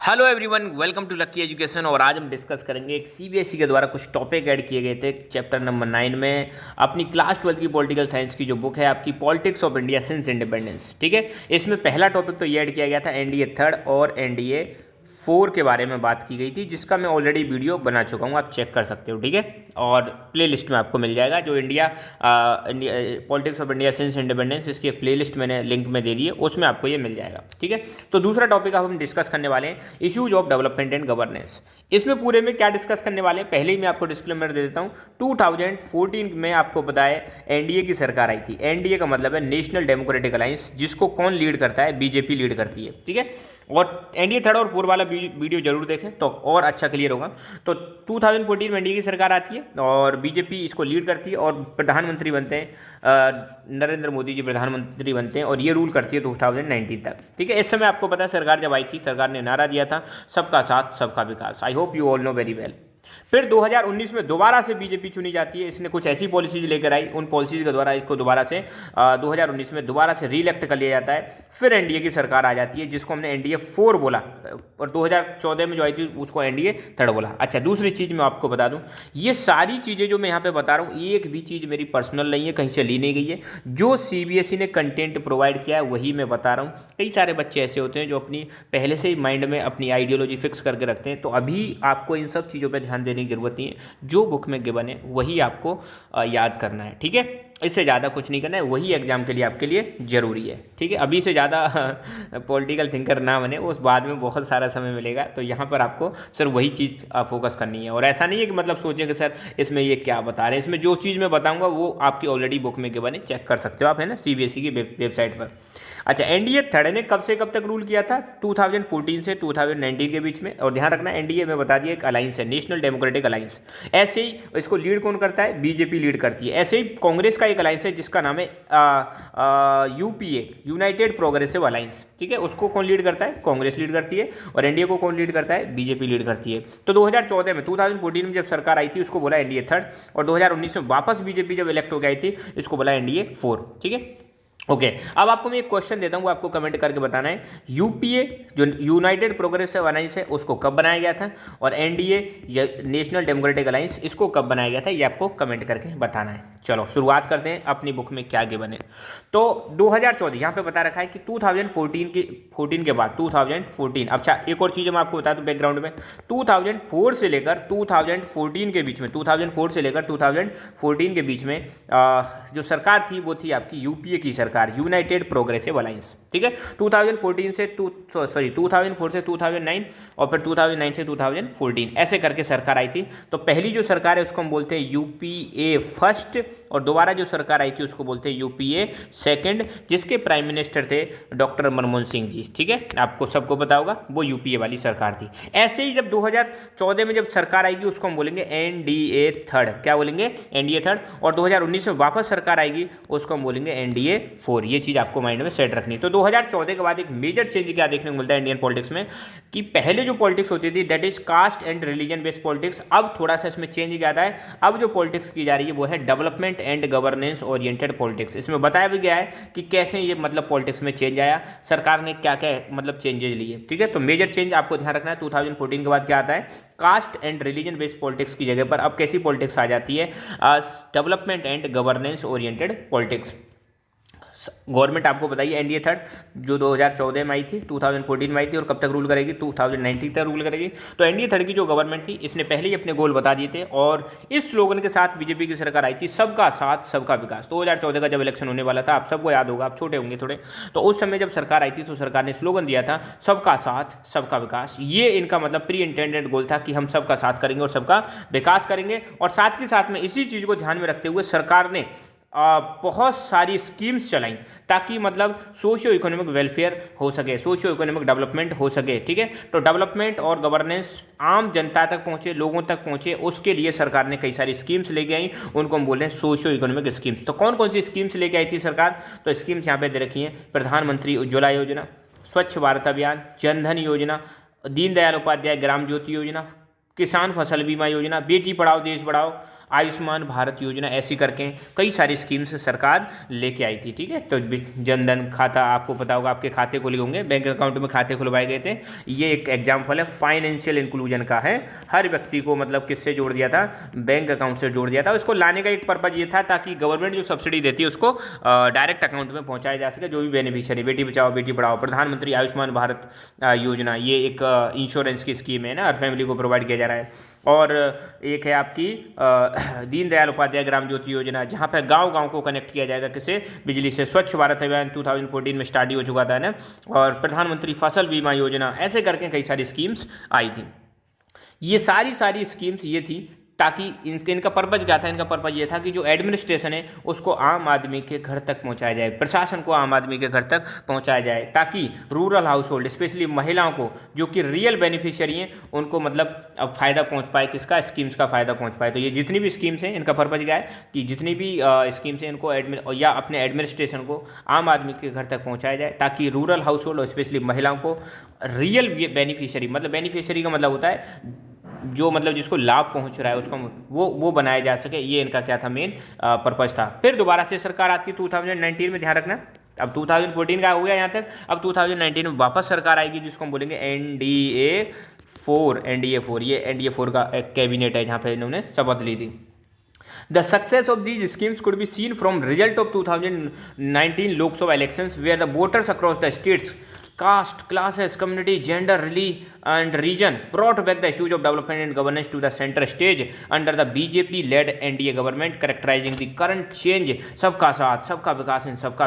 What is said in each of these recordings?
Hello everyone, welcome to lucky education. और आज हम डिस्कस करेंगे एक सीबीएसई के द्वारा कुछ टॉपिक ऐड किए गए थे चैप्टर नंबर 9 में अपनी क्लास 12 की पॉलिटिकल साइंस की जो बुक है आपकी politics of India since independence. ठीक है, इसमें पहला टॉपिक तो ये ऐड किया गया था एनडीए थर्ड और एनडीए 4 के बारे में बात की गई थी, जिसका मैं ऑलरेडी वीडियो बना चुका हूँ, आप चेक कर सकते हो। ठीक है, और प्लेलिस्ट में आपको मिल जाएगा जो India politics of India since independence, इसकी एक प्लेलिस्ट मैंने लिंक में दे दी है, उसमें आपको ये मिल जाएगा। ठीक है, तो दूसरा टॉपिक अब हम डिस्कस करने वाले हैं issues of development and governance. इसमें पूरे में क्या डिस्कस करने वाले हैं, पहले ही मैं आपको डिस्क्लेमर दे देता हूँ। 2014 में आपको पता है एनडीए की सरकार आई थी। एनडीए का मतलब है नेशनल डेमोक्रेटिक अलायंस, जिसको कौन लीड करता है, बीजेपी लीड करती है। ठीक है, और एनडीए थर्ड और 4 वाला वीडियो जरूर देखें तो और अच्छा क्लियर होगा। तो 2014 में एनडीए की सरकार आती है और बीजेपी इसको लीड करती है और प्रधानमंत्री बनते हैं नरेंद्र मोदी जी प्रधानमंत्री बनते हैं और ये रूल करती है 2019 तक। ठीक है, इस समय आपको पता है सरकार जब आई थी, सरकार ने नारा दिया था सबका साथ सबका विकास। I hope you all know very well. फिर 2019 में दोबारा से बीजेपी चुनी जाती है। इसने कुछ ऐसी पॉलिसीज लेकर आई, उन पॉलिसीज के द्वारा इसको दोबारा से 2019 में दोबारा से रीइलेक्ट कर लिया जाता है। फिर एनडीए की सरकार आ जाती है, जिसको हमने एनडीए 4 बोला, और 2014 में जो आई थी उसको एनडीए थर्ड बोला। अच्छा, दूसरी चीज़ मैं आपको बता दूं, ये सारी चीज़ें जो मैं यहाँ पे बता रहा हूँ एक भी चीज़ मेरी पर्सनल नहीं है, कहीं से ली नहीं गई है। जो सीबीएसई ने कंटेंट प्रोवाइड किया है वही मैं बता रहा हूँ। कई सारे बच्चे ऐसे होते हैं जो अपनी पहले से ही माइंड में अपनी आइडियोलॉजी फिक्स करके रखते हैं, तो अभी आपको इन सब चीज़ों पर ध्यान देने की जरूरत नहीं है। जो बुक में गिवन है वही आपको याद करना है। ठीक है, इससे ज़्यादा कुछ नहीं करना है, वही एग्जाम के लिए आपके लिए ज़रूरी है। ठीक है, अभी से ज़्यादा पॉलिटिकल थिंकर ना बने, उस बाद में बहुत सारा समय मिलेगा। तो यहाँ पर आपको सर वही चीज़ फोकस करनी है। और ऐसा नहीं है कि मतलब सोचें कि सर इसमें ये क्या बता रहे हैं, इसमें जो चीज़ मैं बताऊँगा वो आपकी ऑलरेडी बुक में गिवन है, चेक कर सकते हो आप, है ना, सीबीएसई की वेबसाइट पर। अच्छा, एनडीए थर्ड ने कब से कब तक रूल किया था, 2014 से 2019 के बीच में। और ध्यान रखना, एनडीए में बता दिया एक अलायंस है, नेशनल डेमोक्रेटिक अलायंस। ऐसे ही इसको लीड कौन करता है, बीजेपी लीड करती है। ऐसे ही कांग्रेस का एक अलायंस है जिसका नाम है यूपीए, यूनाइटेड प्रोग्रेसिव अलायंस। ठीक है, उसको कौन लीड करता है, कांग्रेस लीड करती है। और एनडीए को कौन लीड करता है, बीजेपी लीड करती है। तो 2014 में जब सरकार आई थी उसको बोला एनडीए थर्ड, और 2019 में वापस बीजेपी जब इलेक्ट हो गई थी इसको बोला एनडीए 4। ठीक है, ओके अब आपको मैं एक क्वेश्चन देता हूँ, वो आपको कमेंट करके बताना है। यूपीए जो यूनाइटेड प्रोग्रेसिव अलायंस है उसको कब बनाया गया था, और एनडीए नेशनल डेमोक्रेटिक अलायंस इसको कब बनाया गया था, ये आपको कमेंट करके बताना है। चलो शुरुआत करते हैं, अपनी बुक में क्या गिवन है। तो 2014 यहाँ पे बता रखा है कि 2014 के बाद 2014। अच्छा, एक और चीज़ मैं आपको बता दूँ बैकग्राउंड में, 2004 से लेकर 2014 के बीच में, 2004 से लेकर 2014 के बीच में जो सरकार थी वो थी आपकी यूपीए की सरकार, यूनाइटेड प्रोग्रेसिव अलायंस। ठीक है, 2004 से 2009 और फिर 2009 से 2014 ऐसे करके सरकार आई थी। तो पहली जो सरकार है उसको हम बोलते हैं यूपीए फर्स्ट, और दोबारा जो सरकार आई थी उसको बोलते हैं यूपीए सेकंड, जिसके प्राइम मिनिस्टर थे डॉक्टर मनमोहन सिंह जी। ठीक है, आपको सबको पता होगा वो यूपीए वाली सरकार थी। ऐसे ही जब 2014 में जब सरकार आएगी उसको हम बोलेंगे एनडीए थर्ड। क्या बोलेंगे, एनडीए थर्ड। और 2019 में वापस सरकार आएगी उसको हम बोलेंगे एनडीए 4। ये चीज़ आपको माइंड में सेट रखनी है। तो 2014 के बाद एक मेजर चेंज क्या देखने को मिलता है इंडियन पॉलिटिक्स में, कि पहले जो पॉलिटिक्स होती थी that is caste and religion based politics, अब थोड़ा सा इसमें चेंज आता है। अब जो पॉलिटिक्स की जा रही है वो है development and governance oriented politics. इसमें बताया भी गया है कि कैसे ये मतलब पॉलिटिक्स में चेंज आया, सरकार ने क्या क्या मतलब चेंजेस लिए। ठीक है, तो मेजर चेंज आपको ध्यान रखना है। 2014 के बाद क्या आता है, caste and religion based politics की जगह पर अब कैसी पॉलिटिक्स आ जाती है, development and governance oriented politics. Government आपको बताइए एनडीए थर्ड जो 2014 में आई थी, 2014 में आई थी, और कब तक रूल करेगी, 2019 तक रूल करेगी। तो एनडीए थर्ड की जो गवर्नमेंट थी इसने पहले ही अपने गोल बता दिए थे, और इस स्लोगन के साथ बीजेपी की सरकार आई थी, सबका साथ सबका विकास। 2014 का जब इलेक्शन होने वाला था, आप सबको याद होगा, आप छोटे होंगे थोड़े, तो उस समय जब सरकार आई थी तो सरकार ने स्लोगन दिया था सबका साथ सबका विकास। ये इनका मतलब प्री इंटेंडेड गोल था कि हम सबका साथ करेंगे और सबका विकास करेंगे। और साथ के साथ में इसी चीज़ को ध्यान में रखते हुए सरकार ने बहुत सारी स्कीम्स चलाई ताकि मतलब सोशियो इकोनॉमिक वेलफेयर हो सके, सोशियो इकोनॉमिक डेवलपमेंट हो सके। ठीक है, तो डेवलपमेंट और गवर्नेंस आम जनता तक पहुंचे, लोगों तक पहुंचे, उसके लिए सरकार ने कई सारी स्कीम्स लेके आई, उनको हम बोल रहे हैं सोशियो इकोनॉमिक स्कीम्स। तो कौन कौन सी स्कीम्स लेके आई थी सरकार, तो स्कीम्स यहाँ पे दे रखी हैं, प्रधानमंत्री उज्ज्वला योजना, स्वच्छ भारत अभियान, जन धन योजना, दीनदयाल उपाध्याय ग्राम ज्योति योजना, किसान फसल बीमा योजना, बेटी पढ़ाओ देश बढ़ाओ, आयुष्मान भारत योजना, ऐसी करके कई सारी स्कीम्स सरकार लेके आई थी। ठीक है, तो जनधन खाता, आपको पता होगा आपके खाते खुले होंगे, बैंक अकाउंट में खाते खुलवाए गए थे। ये एक एग्जाम्पल है फाइनेंशियल इंक्लूजन का है। हर व्यक्ति को मतलब किससे जोड़ दिया था, बैंक अकाउंट से जोड़ दिया था। उसको लाने का एक पर्पज ये था ताकि गवर्नमेंट जो सब्सिडी देती है उसको डायरेक्ट अकाउंट में पहुंचाया जा सके जो भी बेनिफिशियरी। बेटी बचाओ बेटी पढ़ाओ, प्रधानमंत्री आयुष्मान भारत योजना, ये एक इंश्योरेंस की स्कीम है ना, हर फैमिली को प्रोवाइड किया जा रहा है। और एक है आपकी दीनदयाल उपाध्याय ग्राम ज्योति योजना, जहाँ पर गांव-गांव को कनेक्ट किया जाएगा किसे, बिजली से। स्वच्छ भारत अभियान 2014 में स्टार्ट हो चुका था ना। और प्रधानमंत्री फसल बीमा योजना, ऐसे करके कई सारी स्कीम्स आई थी। ये सारी स्कीम्स ये थी ताकि इनका पर्पज क्या था, इनका पर्पज ये था कि जो एडमिनिस्ट्रेशन है उसको आम आदमी के घर तक पहुंचाया जाए, प्रशासन को आम आदमी के घर तक पहुंचाया जाए, ताकि रूरल हाउस होल्ड स्पेशली महिलाओं को जो कि रियल बेनिफिशियरी हैं उनको मतलब अब फ़ायदा पहुंच पाए, किसका, स्कीम्स का फ़ायदा पहुंच पाए। तो ये जितनी भी स्कीम्स हैं इनका पर्पज क्या है कि जितनी भी स्कीम्स हैं इनको या अपने एडमिनिस्ट्रेशन को आम आदमी के घर तक पहुँचाया जाए, ताकि रूरल हाउस होल्ड और स्पेशली महिलाओं को रियल बेनिफिशियरी, मतलब बेनिफिशियरी का मतलब होता है जो मतलब जिसको लाभ पहुंच रहा है उसको वो बनाया जा सके। ये इनका क्या था, मेन पर्पज था। फिर दोबारा से सरकार आती 2019 में, ध्यान रखना। अब 2014 का हो गया यहाँ तक, अब 2019 में वापस सरकार आएगी जिसको हम बोलेंगे NDA 4। ये NDA 4 का एक कैबिनेट है जहाँ पे इन्होंने शपथ ली थी। The success of these schemes could be seen from result of 2019 Lok Sabha elections, where the voters across the states, caste, classes, community, gender, religion and region brought back the issues of development and governance to the center stage under the BJP-led NDA government, characterizing the current change सबका साथ, सबका विकास and सबका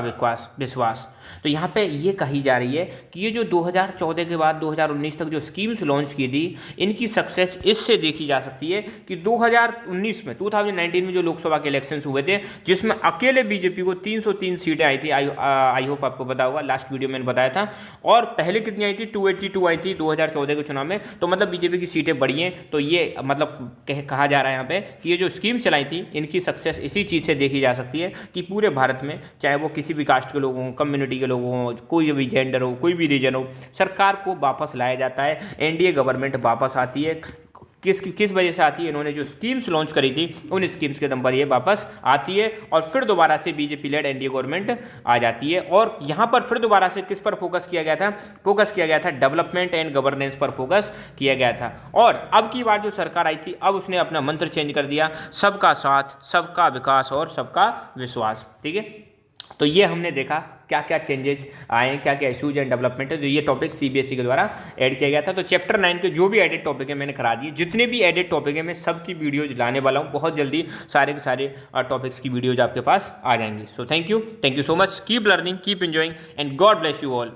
विश्वास। तो यहाँ पे ये कही जा रही है कि ये जो 2014 के बाद 2019 तक जो स्कीम्स लॉन्च की थी, इनकी सक्सेस इससे देखी जा सकती है कि 2019 में जो लोकसभा के इलेक्शंस हुए थे, जिसमें अकेले बीजेपी को 303 सीटें आई थी। आई होप आपको पता होगा, लास्ट वीडियो मैंने बताया था। और पहले कितनी आई थी, 282 आई थी 2014 के चुनाव में। तो मतलब बीजेपी की सीटें बढ़ी हैं। तो ये मतलब कहा जा रहा है यहाँ पे कि ये जो स्कीम चलाई थी इनकी सक्सेस इसी चीज़ से देखी जा सकती है कि पूरे भारत में, चाहे वो किसी भी कास्ट के लोग हों, कम्युनिटी के लोग हों, कोई भी जेंडर हो, कोई भी रीजन हो, सरकार को वापस लाया जाता है। एनडीए गवर्नमेंट वापस आती है। किस वजह से आती है, इन्होंने जो स्कीम्स लॉन्च करी थी उन स्कीम्स के दम पर ये वापस आती है और फिर दोबारा से बीजेपी लेड एनडीए गवर्नमेंट आ जाती है। और यहाँ पर फिर दोबारा से किस पर फोकस किया गया था, डेवलपमेंट एंड गवर्नेंस पर फोकस किया गया था। और अब की बार जो सरकार आई थी, अब उसने अपना मंत्र चेंज कर दिया, सबका साथ, सबका विकास और सबका विश्वास। ठीक है, तो ये हमने देखा क्या क्या चेंजेस आए, क्या क्या इशूज एंड डेवलपमेंट है। तो ये टॉपिक सीबीएसई के द्वारा ऐड किया गया था। तो चैप्टर 9 के जो भी एडेड टॉपिक है मैंने करा दिए। जितने भी एडेड टॉपिक है मैं सबकी वीडियोज लाने वाला हूँ बहुत जल्दी। सारे के सारे टॉपिक्स की वीडियोज आपके पास आ जाएंगी। So thank you so much, keep learning, keep enjoying and God bless you all.